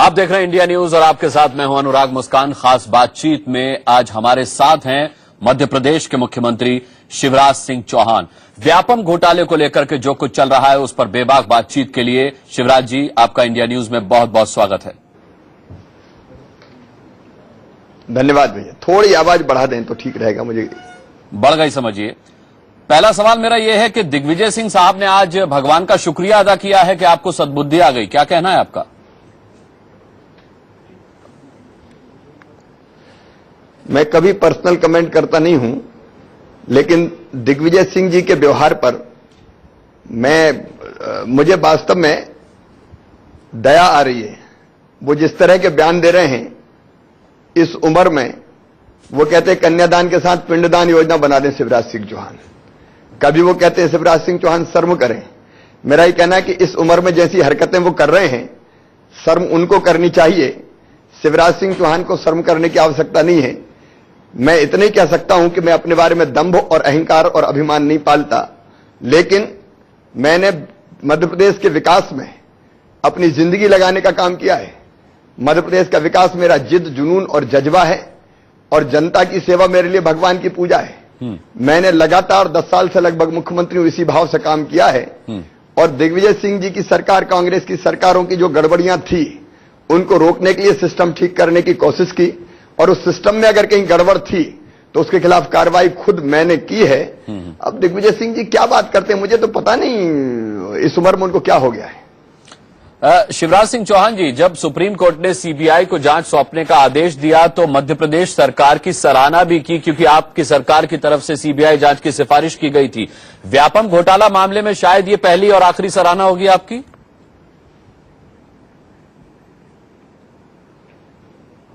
आप देख रहे हैं इंडिया न्यूज और आपके साथ मैं हूं अनुराग मुस्कान। खास बातचीत में आज हमारे साथ हैं मध्य प्रदेश के मुख्यमंत्री शिवराज सिंह चौहान। व्यापम घोटाले को लेकर के जो कुछ चल रहा है उस पर बेबाक बातचीत के लिए शिवराज जी आपका इंडिया न्यूज में बहुत बहुत स्वागत है। धन्यवाद भैया। थोड़ी आवाज बढ़ा दें तो ठीक रहेगा। मुझे बढ़ गई समझिए। पहला सवाल मेरा यह है कि दिग्विजय सिंह साहब ने आज भगवान का शुक्रिया अदा किया है कि आपको सद्बुद्धि आ गई, क्या कहना है आपका? मैं कभी पर्सनल कमेंट करता नहीं हूं, लेकिन दिग्विजय सिंह जी के व्यवहार पर मुझे वास्तव में दया आ रही है। वो जिस तरह के बयान दे रहे हैं इस उम्र में, वो कहते हैं कन्यादान के साथ पिंडदान योजना बना दें शिवराज सिंह चौहान। कभी वो कहते हैं शिवराज सिंह चौहान शर्म करें। मेरा ये कहना है कि इस उम्र में जैसी हरकतें वो कर रहे हैं शर्म उनको करनी चाहिए। शिवराज सिंह चौहान को शर्म करने की आवश्यकता नहीं है। मैं इतना ही कह सकता हूं कि मैं अपने बारे में दंभ और अहंकार और अभिमान नहीं पालता, लेकिन मैंने मध्य प्रदेश के विकास में अपनी जिंदगी लगाने का काम किया है। मध्य प्रदेश का विकास मेरा जिद, जुनून और जज्बा है और जनता की सेवा मेरे लिए भगवान की पूजा है। मैंने लगातार 10 साल से लगभग मुख्यमंत्री हूं, इसी भाव से काम किया है। और दिग्विजय सिंह जी की सरकार, कांग्रेस की सरकारों की जो गड़बड़ियां थी उनको रोकने के लिए सिस्टम ठीक करने की कोशिश की, और उस सिस्टम में अगर कहीं गड़बड़ थी तो उसके खिलाफ कार्रवाई खुद मैंने की है। अब दिग्विजय सिंह जी क्या बात करते हैं मुझे तो पता नहीं इस उम्र में उनको क्या हो गया है। शिवराज सिंह चौहान जी, जब सुप्रीम कोर्ट ने सीबीआई को जांच सौंपने का आदेश दिया तो मध्य प्रदेश सरकार की सराहना भी की, क्योंकि आपकी सरकार की तरफ से सीबीआई जांच की सिफारिश की गई थी। व्यापम घोटाला मामले में शायद ये पहली और आखिरी सराहना होगी आपकी।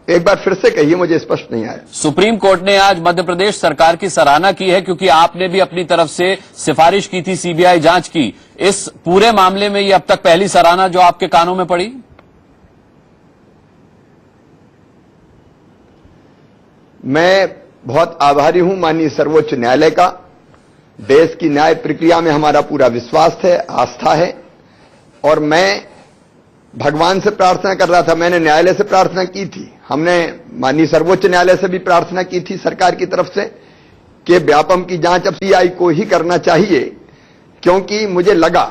एक बार फिर से कहिए, मुझे स्पष्ट नहीं आया। सुप्रीम कोर्ट ने आज मध्य प्रदेश सरकार की सराहना की है क्योंकि आपने भी अपनी तरफ से सिफारिश की थी सीबीआई जांच की। इस पूरे मामले में ये अब तक पहली सराहना जो आपके कानों में पड़ी। मैं बहुत आभारी हूं माननीय सर्वोच्च न्यायालय का। देश की न्याय प्रक्रिया में हमारा पूरा विश्वास है, आस्था है, और मैं भगवान से प्रार्थना कर रहा था। मैंने न्यायालय से प्रार्थना की थी, हमने माननीय सर्वोच्च न्यायालय से भी प्रार्थना की थी सरकार की तरफ से कि व्यापम की जांच अब सीबीआई को ही करना चाहिए, क्योंकि मुझे लगा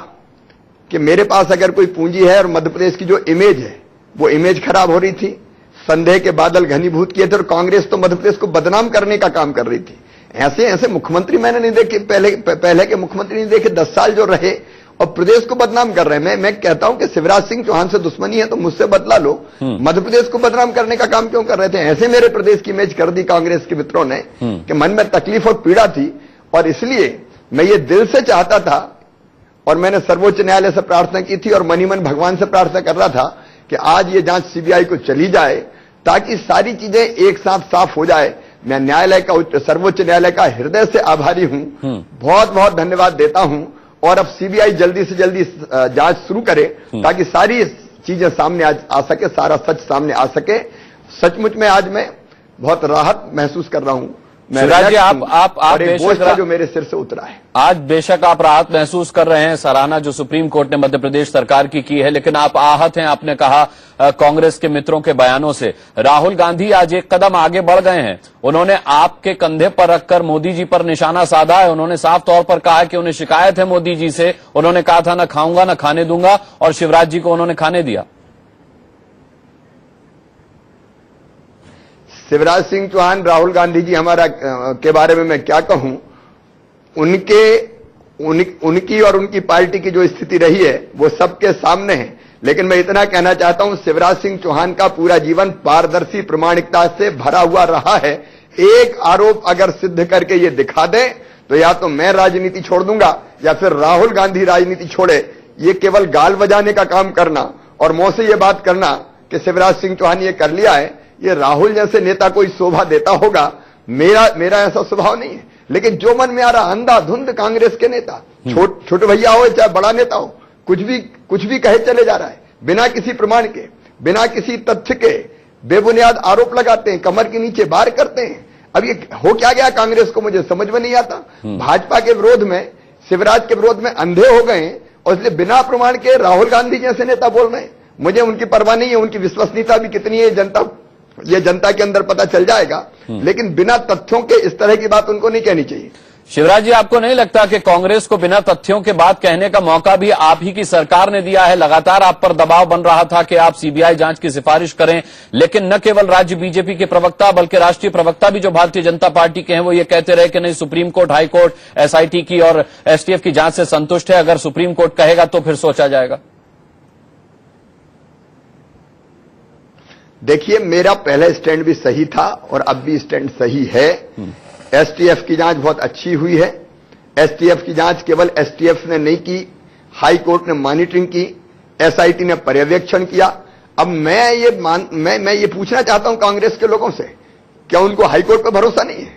कि मेरे पास अगर कोई पूंजी है और मध्य प्रदेश की जो इमेज है वो इमेज खराब हो रही थी, संदेह के बादल घनीभूत किए थे और कांग्रेस तो मध्य प्रदेश को बदनाम करने का काम कर रही थी। ऐसे ऐसे मुख्यमंत्री मैंने नहीं देखे, पहले के मुख्यमंत्री नहीं देखे। 10 साल जो रहे और प्रदेश को बदनाम कर रहे हैं। मैं कहता हूं कि शिवराज सिंह चौहान से दुश्मनी है तो मुझसे बदला लो। मध्य प्रदेश को बदनाम करने का काम क्यों कर रहे थे? ऐसे मेरे प्रदेश की इमेज कर दी कांग्रेस के मित्रों ने कि मन में तकलीफ और पीड़ा थी, और इसलिए मैं ये दिल से चाहता था और मैंने सर्वोच्च न्यायालय से प्रार्थना की थी और मनी मन भगवान से प्रार्थना कर रहा था कि आज ये जांच सीबीआई को चली जाए ताकि सारी चीजें एक साथ साफ हो जाए। मैं न्यायालय का, सर्वोच्च न्यायालय का हृदय से आभारी हूं, बहुत बहुत धन्यवाद देता हूं। और अब सीबीआई जल्दी से जल्दी जांच शुरू करे ताकि सारी चीजें सामने आ सके, सारा सच सामने आ सके। सचमुच में आज मैं बहुत राहत महसूस कर रहा हूं। शिवराज जी, आप बेशक जो मेरे सिर से उतरा है, आज बेशक आप राहत महसूस कर रहे हैं, सराहना जो सुप्रीम कोर्ट ने मध्य प्रदेश सरकार की है, लेकिन आप आहत हैं। आपने कहा कांग्रेस के मित्रों के बयानों से। राहुल गांधी आज एक कदम आगे बढ़ गए हैं। उन्होंने आपके कंधे पर रखकर मोदी जी पर निशाना साधा है। उन्होंने साफ तौर पर कहा है कि उन्हें शिकायत है मोदी जी से। उन्होंने कहा था न खाऊंगा न खाने दूंगा, और शिवराज जी को उन्होंने खाने दिया। शिवराज सिंह चौहान, राहुल गांधी जी हमारा के बारे में मैं क्या कहूं। उनकी और उनकी पार्टी की जो स्थिति रही है वो सबके सामने है, लेकिन मैं इतना कहना चाहता हूं शिवराज सिंह चौहान का पूरा जीवन पारदर्शी, प्रामाणिकता से भरा हुआ रहा है। एक आरोप अगर सिद्ध करके ये दिखा दे तो या तो मैं राजनीति छोड़ दूंगा या फिर राहुल गांधी राजनीति छोड़े। ये केवल गाल बजाने का काम करना और मुंह से ये बात करना कि शिवराज सिंह चौहान ये कर लिया है, ये राहुल जैसे नेता कोई शोभा देता होगा। मेरा ऐसा स्वभाव नहीं है, लेकिन जो मन में आ रहा अंधाधुंध कांग्रेस के नेता, छोटे भैया हो चाहे बड़ा नेता हो, कुछ भी कहे चले जा रहा है, बिना किसी प्रमाण के, बिना किसी तथ्य के बेबुनियाद आरोप लगाते हैं, कमर के नीचे बार करते हैं। अब ये हो क्या गया कांग्रेस को, मुझे समझ में नहीं आता। भाजपा के विरोध में, शिवराज के विरोध में अंधे हो गए और इसलिए बिना प्रमाण के राहुल गांधी जैसे नेता बोल रहे हैं। मुझे उनकी परवाह नहीं है, उनकी विश्वसनीयता भी कितनी है ये जनता के अंदर पता चल जाएगा, लेकिन बिना तथ्यों के इस तरह की बात उनको नहीं कहनी चाहिए। शिवराज जी, आपको नहीं लगता कि कांग्रेस को बिना तथ्यों के बात कहने का मौका भी आप ही की सरकार ने दिया है? लगातार आप पर दबाव बन रहा था कि आप सीबीआई जांच की सिफारिश करें, लेकिन न केवल राज्य बीजेपी के प्रवक्ता बल्कि राष्ट्रीय प्रवक्ता भी जो भारतीय जनता पार्टी के हैं वो ये कहते रहे कि नहीं, supreme court, high court SIT की और एसटीएफ की जांच से संतुष्ट है, अगर सुप्रीम कोर्ट कहेगा तो फिर सोचा जाएगा। देखिए, मेरा पहला स्टैंड भी सही था और अब भी स्टैंड सही है। एसटीएफ की जांच बहुत अच्छी हुई है। एसटीएफ की जांच केवल एसटीएफ ने नहीं की, हाई कोर्ट ने मॉनिटरिंग की, एसआईटी ने पर्यवेक्षण किया। अब मैं ये पूछना चाहता हूं कांग्रेस के लोगों से, क्या उनको हाई कोर्ट पर भरोसा नहीं है?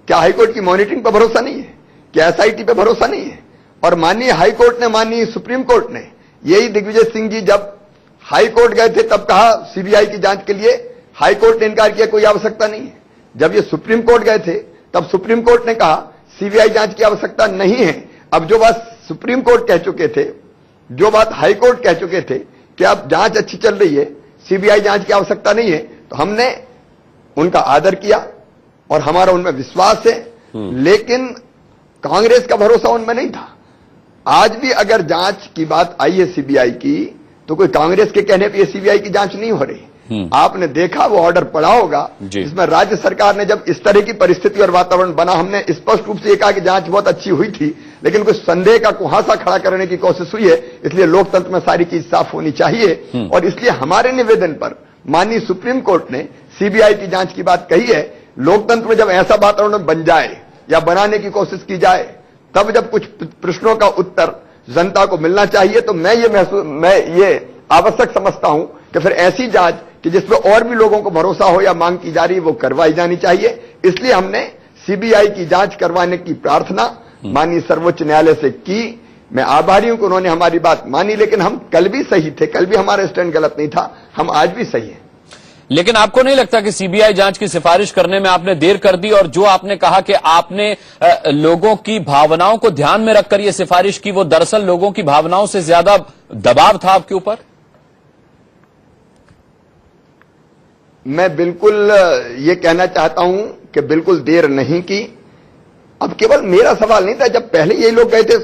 क्या हाई कोर्ट की मॉनिटरिंग पर भरोसा नहीं है? क्या एसआईटी पर भरोसा नहीं है? और माननीय हाई कोर्ट ने, माननीय सुप्रीम कोर्ट ने, यही दिग्विजय सिंह जी जब हाई कोर्ट गए थे तब कहा सीबीआई की जांच के लिए, हाई कोर्ट ने इनकार किया, कोई आवश्यकता नहीं है। जब ये सुप्रीम कोर्ट गए थे तब सुप्रीम कोर्ट ने कहा सीबीआई जांच की आवश्यकता नहीं है। अब जो बात सुप्रीम कोर्ट कह चुके थे, जो बात हाई कोर्ट कह चुके थे कि अब जांच अच्छी चल रही है, सीबीआई जांच की आवश्यकता नहीं है, तो हमने उनका आदर किया और हमारा उनमें विश्वास है। लेकिन कांग्रेस का भरोसा उनमें नहीं था। आज भी अगर जांच की बात आई है सीबीआई की, तो कोई कांग्रेस के कहने पर सीबीआई की जांच नहीं हो रही। आपने देखा वो ऑर्डर पड़ा होगा जिसमें राज्य सरकार ने, जब इस तरह की परिस्थिति और वातावरण बना, हमने स्पष्ट रूप से कहा कि जांच बहुत अच्छी हुई थी, लेकिन कुछ संदेह का कुहासा खड़ा करने की कोशिश हुई है। इसलिए लोकतंत्र में सारी चीज साफ होनी चाहिए और इसलिए हमारे निवेदन पर माननीय सुप्रीम कोर्ट ने सीबीआई की जांच की बात कही है। लोकतंत्र में जब ऐसा वातावरण बन जाए या बनाने की कोशिश की जाए, तब जब कुछ प्रश्नों का उत्तर जनता को मिलना चाहिए, तो मैं ये आवश्यक समझता हूं कि फिर ऐसी जांच कि जिसमें और भी लोगों को भरोसा हो या मांग की जा रही है वो करवाई जानी चाहिए। इसलिए हमने सीबीआई की जांच करवाने की प्रार्थना माननीय सर्वोच्च न्यायालय से की। मैं आभारी हूं कि उन्होंने हमारी बात मानी, लेकिन हम कल भी सही थे, कल भी हमारा स्टैंड गलत नहीं था, हम आज भी सही हैं। लेकिन आपको नहीं लगता कि सीबीआई जांच की सिफारिश करने में आपने देर कर दी, और जो आपने कहा कि आपने लोगों की भावनाओं को ध्यान में रखकर यह सिफारिश की, वो दरअसल लोगों की भावनाओं से ज्यादा दबाव था आपके ऊपर? मैं बिल्कुल ये कहना चाहता हूं कि बिल्कुल देर नहीं की। अब केवल मेरा सवाल नहीं था, जब पहले ये लोग गए थे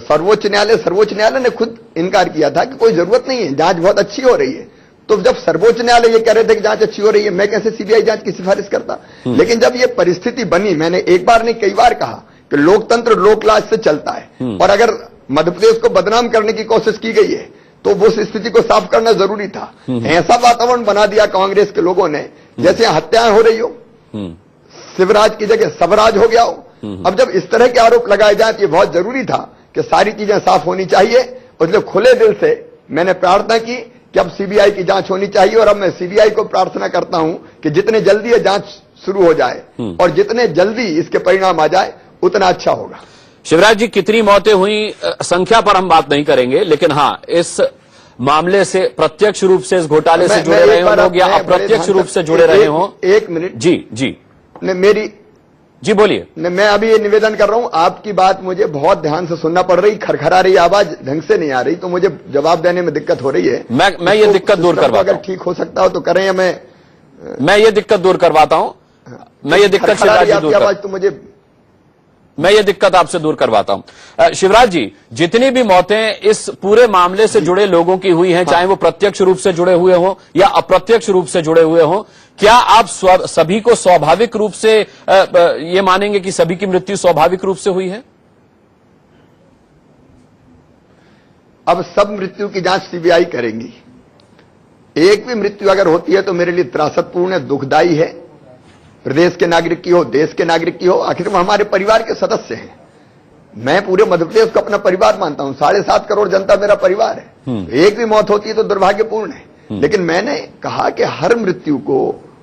सर्वोच्च न्यायालय ने खुद इनकार किया था कि कोई जरूरत नहीं है, जांच बहुत अच्छी हो रही है। तो जब सर्वोच्च न्यायालय ये कह रहे थे कि जांच अच्छी हो रही है, मैं कैसे सीबीआई जांच की सिफारिश करता? लेकिन जब ये परिस्थिति बनी, मैंने एक बार नहीं कई बार कहा कि लोकतंत्र लोकलाज से चलता है, और अगर मध्य प्रदेश को बदनाम करने की कोशिश की गई है तो वो स्थिति को साफ करना जरूरी था। ऐसा वातावरण बना दिया कांग्रेस के लोगों ने जैसे हत्याएं हो रही हो, शिवराज की जगह सबराज हो गया हो। अब जब इस तरह के आरोप लगाए जाए तो ये बहुत जरूरी था कि सारी चीजें साफ होनी चाहिए। इसलिए खुले दिल से मैंने प्रार्थना की कि अब सीबीआई की जांच होनी चाहिए, और अब मैं सीबीआई को प्रार्थना करता हूं कि जितने जल्दी ये जांच शुरू हो जाए और जितने जल्दी इसके परिणाम आ जाए उतना अच्छा होगा। शिवराज जी, कितनी मौतें हुई संख्या पर हम बात नहीं करेंगे, लेकिन हां, इस मामले से प्रत्यक्ष रूप से इस घोटाले से जुड़े रहे हो लोग या अप्रत्यक्ष रूप से जुड़े रहे हो? एक मिनट जी जी बोलिए। मैं अभी ये निवेदन कर रहा हूं, आपकी बात मुझे बहुत ध्यान से सुनना पड़ रही, खरखरा रही, आवाज ढंग से नहीं आ रही, तो मुझे जवाब देने में दिक्कत हो रही है। मैं ये दिक्कत दूर करवाता हूं, अगर ठीक हो सकता हो तो करें, या मैं ये दिक्कत दूर करवाता हूं। मैं ये दिक्कत शिवराज जी दूर मैं ये दिक्कत आपसे दूर करवाता हूं। शिवराज जी, जितनी भी मौतें इस पूरे मामले से जुड़े लोगों की हुई हैं, चाहे वो प्रत्यक्ष रूप से जुड़े हुए हों या अप्रत्यक्ष रूप से जुड़े हुए हों, क्या आप सभी को स्वाभाविक रूप से ये मानेंगे कि सभी की मृत्यु स्वाभाविक रूप से हुई है? अब सब मृत्यु की जांच सीबीआई करेंगी। एक भी मृत्यु अगर होती है तो मेरे लिए त्रासदपूर्ण है, दुखदायी है। प्रदेश के नागरिक की हो, देश के नागरिक की हो, आखिर वो हमारे परिवार के सदस्य हैं। मैं पूरे मध्य प्रदेश को अपना परिवार मानता हूं, 7.5 करोड़ जनता मेरा परिवार है। एक भी मौत होती है तो दुर्भाग्यपूर्ण है। लेकिन मैंने कहा कि हर मृत्यु को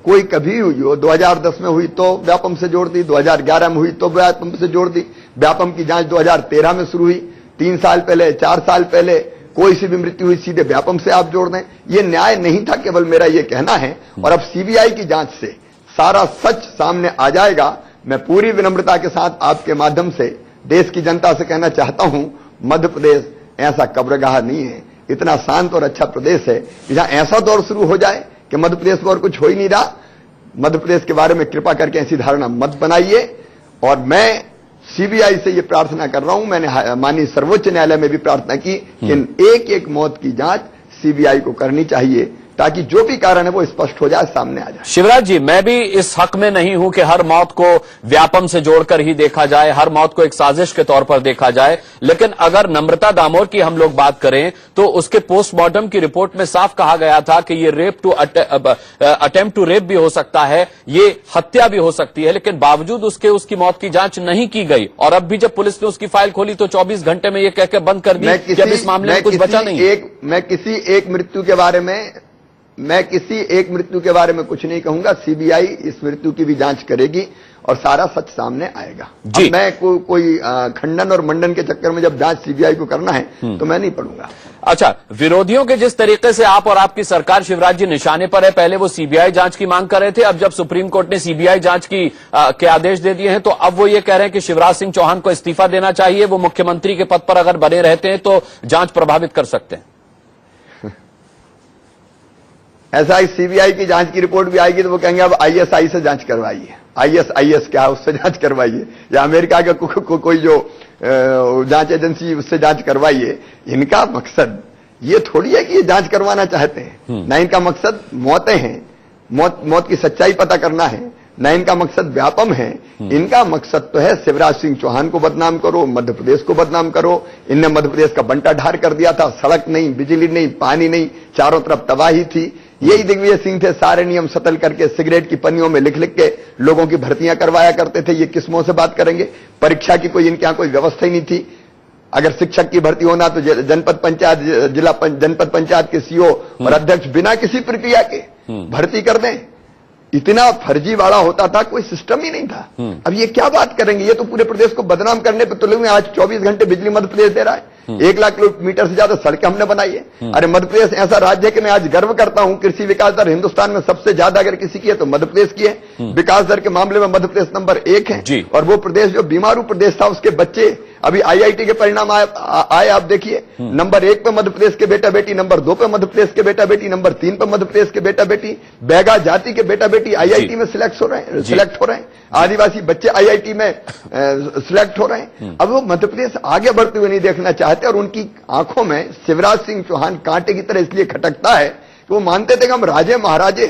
कोई कभी हुई हो, 2010 में हुई तो व्यापम से जोड़ दी, 2011 में हुई तो व्यापम से जोड़ दी, व्यापम की जांच 2013 में शुरू हुई, 3 साल पहले, 4 साल पहले कोई सी भी मृत्यु हुई सीधे व्यापम से आप जोड़ दें। ये न्याय नहीं था, केवल मेरा ये कहना है। और अब सीबीआई की जांच से सारा सच सामने आ जाएगा। मैं पूरी विनम्रता के साथ आपके माध्यम से देश की जनता से कहना चाहता हूं, मध्य प्रदेश ऐसा कब्रगाह नहीं है, इतना शांत और अच्छा प्रदेश है कि जहां ऐसा दौर शुरू हो जाए कि मध्य प्रदेश में और कुछ हो ही नहीं रहा। मध्य प्रदेश के बारे में कृपा करके ऐसी धारणा मत बनाइए। और मैं सीबीआई से ये प्रार्थना कर रहा हूं, मैंने माननीय सर्वोच्च न्यायालय में भी प्रार्थना की कि इन एक एक मौत की जांच सीबीआई को करनी चाहिए, ताकि जो भी कारण है वो स्पष्ट हो जाए, सामने आ जाए। शिवराज जी, मैं भी इस हक में नहीं हूं कि हर मौत को व्यापम से जोड़कर ही देखा जाए, हर मौत को एक साजिश के तौर पर देखा जाए, लेकिन अगर नम्रता दामोर की हम लोग बात करें तो उसके पोस्टमार्टम की रिपोर्ट में साफ कहा गया था कि ये अटेम्प्ट टू रेप भी हो सकता है, ये हत्या भी हो सकती है, लेकिन बावजूद उसकी मौत की जांच नहीं की गई। और अब भी जब पुलिस ने उसकी फाइल खोली तो 24 घंटे में ये कहकर बंद कर दी कि अब इस मामले में कुछ बचा नहीं। मैं किसी एक मृत्यु के बारे में कुछ नहीं कहूंगा। सीबीआई इस मृत्यु की भी जांच करेगी और सारा सच सामने आएगा। अब मैं कोई खंडन और मंडन के चक्कर में जब जांच सीबीआई को करना है तो मैं नहीं पढ़ूंगा। अच्छा, विरोधियों के जिस तरीके से आप और आपकी सरकार शिवराज जी निशाने पर है, पहले वो सीबीआई जांच की मांग कर रहे थे, अब जब सुप्रीम कोर्ट ने सीबीआई जांच के आदेश दे दिए हैं तो अब वो ये कह रहे हैं कि शिवराज सिंह चौहान को इस्तीफा देना चाहिए, वो मुख्यमंत्री के पद पर अगर बने रहते हैं तो जांच प्रभावित कर सकते हैं। ऐसा ही सीबीआई की जांच की रिपोर्ट भी आएगी तो वो कहेंगे अब आईएसआई से जांच करवाइए। आईएस क्या है, उससे जांच करवाइए, या अमेरिका का कोई जो जांच एजेंसी, उससे जांच करवाइए। इनका मकसद ये थोड़ी है कि ये जांच करवाना चाहते हैं, ना इनका मकसद मौतें हैं, मौत की सच्चाई पता करना है, ना इनका मकसद व्यापम है। इनका मकसद तो है शिवराज सिंह चौहान को बदनाम करो, मध्य प्रदेश को बदनाम करो। इनने मध्य प्रदेश का बंटा ढार कर दिया था, सड़क नहीं, बिजली नहीं, पानी नहीं, चारों तरफ तबाही थी। यही दिग्विजय सिंह थे, सारे नियम सतल करके सिगरेट की पन्नियों में लिख लिख के लोगों की भर्तियां करवाया करते थे। ये किस मुंह से बात करेंगे? परीक्षा की कोई इनके यहां कोई व्यवस्था ही नहीं थी। अगर शिक्षक की भर्ती होना तो जनपद पंचायत के सीओ और अध्यक्ष बिना किसी प्रक्रिया के भर्ती कर दें। इतना फर्जीवाड़ा होता था, कोई सिस्टम ही नहीं था। अब ये क्या बात करेंगे? ये तो पूरे प्रदेश को बदनाम करने पर तुले हुए। आज 24 घंटे बिजली मध्य प्रदेश दे रहा है, 1 लाख किलोमीटर से ज्यादा सड़कें हमने बनाई है। अरे मध्य प्रदेश ऐसा राज्य है कि मैं आज गर्व करता हूं, कृषि विकास दर हिंदुस्तान में सबसे ज्यादा अगर किसी की है तो मध्य प्रदेश की है। विकास दर के मामले में मध्य प्रदेश नंबर 1 है। और वो प्रदेश जो बीमारू प्रदेश था, उसके बच्चे अभी आईआईटी के परिणाम आए, आप देखिए। नंबर 1 पे मध्य प्रदेश के बेटा बेटी, नंबर 2 पे मध्य प्रदेश के बेटा बेटी, नंबर 3 पे मध्य प्रदेश के बेटा बेटी, बैगा जाति के बेटा बेटी आईआईटी में सिलेक्ट हो रहे हैं। आदिवासी बच्चे आईआईटी में सिलेक्ट हो रहे हैं। अब वो मध्य प्रदेश आगे बढ़ते हुए नहीं देखना चाहते, और उनकी आंखों में शिवराज सिंह चौहान कांटे की तरह इसलिए खटकता है कि वो मानते थे कि हम राजे महाराजे,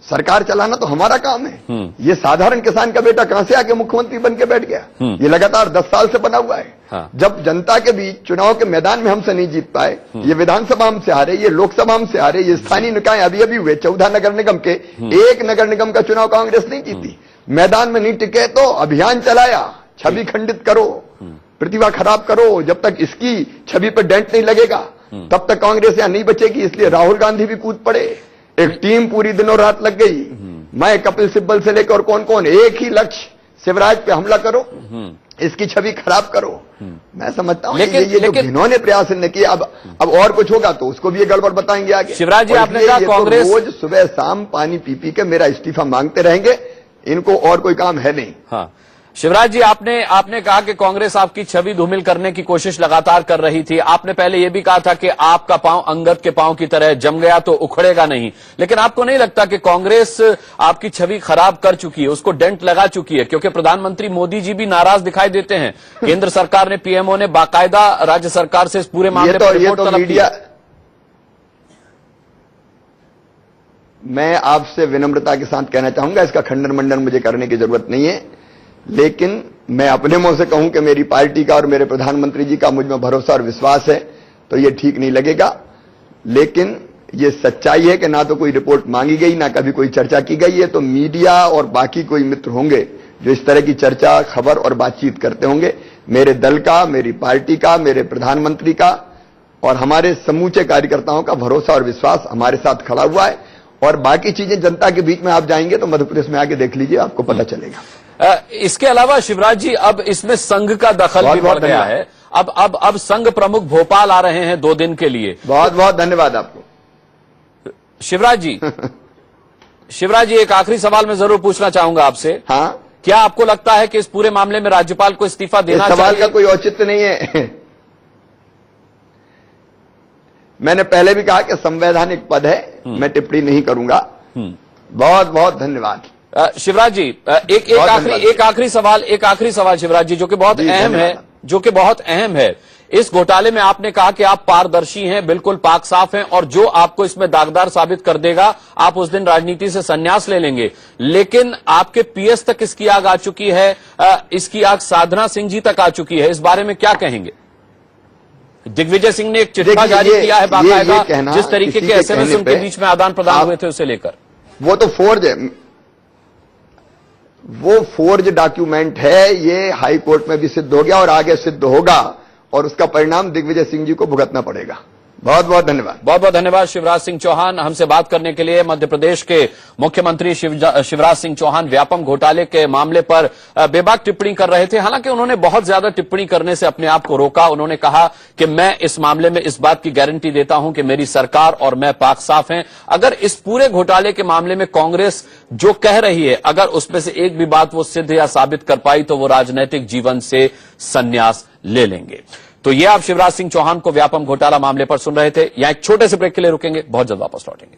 सरकार चलाना तो हमारा काम है। ये साधारण किसान का बेटा कहां से आके मुख्यमंत्री बन के बैठ गया? ये लगातार 10 साल से बना हुआ है। जब जनता के बीच चुनाव के मैदान में हमसे नहीं जीत पाए, ये विधानसभा हमसे हारे, ये लोकसभा हमसे हारे, ये स्थानीय निकाय अभी अभी हुए 14 नगर निगम के, एक नगर निगम का चुनाव कांग्रेस नहीं जीती। मैदान में नहीं टिके तो अभियान चलाया, छवि खंडित करो, प्रतिभा खराब करो। जब तक इसकी छवि पर डेंट नहीं लगेगा तब तक कांग्रेस यहां नहीं बचेगी। इसलिए राहुल गांधी भी कूद पड़े, एक टीम पूरी दिनों रात लग गई। मैं, कपिल सिब्बल से लेकर और कौन कौन, एक ही लक्ष्य, शिवराज पे हमला करो, इसकी छवि खराब करो। मैं समझता हूं ये जो इन्होंने प्रयास ने किया, अब और कुछ होगा तो उसको भी ये गड़बड़ बताएंगे आगे। शिवराज जी, आपने कहा कांग्रेस रोज सुबह शाम पानी पी पी के मेरा इस्तीफा मांगते रहेंगे, इनको और कोई काम है नहीं। हाँ, शिवराज जी, आपने कहा कि कांग्रेस आपकी छवि धूमिल करने की कोशिश लगातार कर रही थी। आपने पहले यह भी कहा था कि आपका पांव अंगद के पांव की तरह जम गया तो उखड़ेगा नहीं, लेकिन आपको नहीं लगता कि कांग्रेस आपकी छवि खराब कर चुकी है, उसको डेंट लगा चुकी है? क्योंकि प्रधानमंत्री मोदी जी भी नाराज दिखाई देते हैं। केंद्र सरकार ने, पीएमओ ने बाकायदा राज्य सरकार से इस पूरे मामले पर रिपोर्ट तलब की। मैं आपसे विनम्रता के साथ कहना चाहूंगा, इसका खंडन मंडन मुझे करने की जरूरत नहीं है, लेकिन मैं अपने मुंह से कहूं कि मेरी पार्टी का और मेरे प्रधानमंत्री जी का मुझ में भरोसा और विश्वास है तो ये ठीक नहीं लगेगा। लेकिन ये सच्चाई है कि ना तो कोई रिपोर्ट मांगी गई, ना कभी कोई चर्चा की गई है। तो मीडिया और बाकी कोई मित्र होंगे जो इस तरह की चर्चा, खबर और बातचीत करते होंगे। मेरे दल का, मेरी पार्टी का, मेरे प्रधानमंत्री का और हमारे समूचे कार्यकर्ताओं का भरोसा और विश्वास हमारे साथ खड़ा हुआ है। और बाकी चीजें जनता के बीच में आप जाएंगे तो मध्य प्रदेश में आके देख लीजिए, आपको पता चलेगा। इसके अलावा शिवराज जी, अब इसमें संघ का दखल भी बढ़ गया है। अब संघ प्रमुख भोपाल आ रहे हैं 2 दिन के लिए। बहुत बहुत धन्यवाद आपको शिवराज जी। शिवराज जी, एक आखिरी सवाल मैं जरूर पूछना चाहूंगा आपसे। हाँ, क्या आपको लगता है कि इस पूरे मामले में राज्यपाल को इस्तीफा देना चाहिए? सवाल का कोई औचित्य नहीं है। मैंने पहले भी कहा कि संवैधानिक पद है, मैं टिप्पणी नहीं करूंगा। बहुत बहुत धन्यवाद। शिवराज जी, एक आखिरी सवाल शिवराज जी, जो कि बहुत अहम है। इस घोटाले में आपने कहा कि आप पारदर्शी हैं, बिल्कुल पाक साफ हैं, और जो आपको इसमें दागदार साबित कर देगा आप उस दिन राजनीति से संन्यास ले लेंगे। लेकिन आपके पीएस तक इसकी आग आ चुकी है, इसकी आग साधना सिंह जी तक आ चुकी है। इस बारे में क्या कहेंगे? दिग्विजय सिंह ने एक चिट्ठा जारी किया है बाकायदा, जिस तरीके के एसएमएस उनके बीच में आदान प्रदान हुए थे उसे लेकर। वो तो फोर्ज डॉक्यूमेंट है, ये हाई कोर्ट में भी सिद्ध हो गया और आगे सिद्ध होगा, और उसका परिणाम दिग्विजय सिंह जी को भुगतना पड़ेगा। बहुत बहुत धन्यवाद। बहुत बहुत धन्यवाद शिवराज सिंह चौहान हमसे बात करने के लिए। मध्य प्रदेश के मुख्यमंत्री शिवराज सिंह चौहान व्यापम घोटाले के मामले पर बेबाक टिप्पणी कर रहे थे। हालांकि उन्होंने बहुत ज्यादा टिप्पणी करने से अपने आप को रोका। उन्होंने कहा कि मैं इस मामले में इस बात की गारंटी देता हूं कि मेरी सरकार और मैं पाक साफ हैं। अगर इस पूरे घोटाले के मामले में कांग्रेस जो कह रही है, अगर उसमें से एक भी बात वो सिद्ध या साबित कर पाई तो वो राजनीतिक जीवन से संन्यास ले लेंगे। तो ये आप शिवराज सिंह चौहान को व्यापम घोटाला मामले पर सुन रहे थे। यहां एक छोटे से ब्रेक के लिए रुकेंगे, बहुत जल्द वापस लौटेंगे।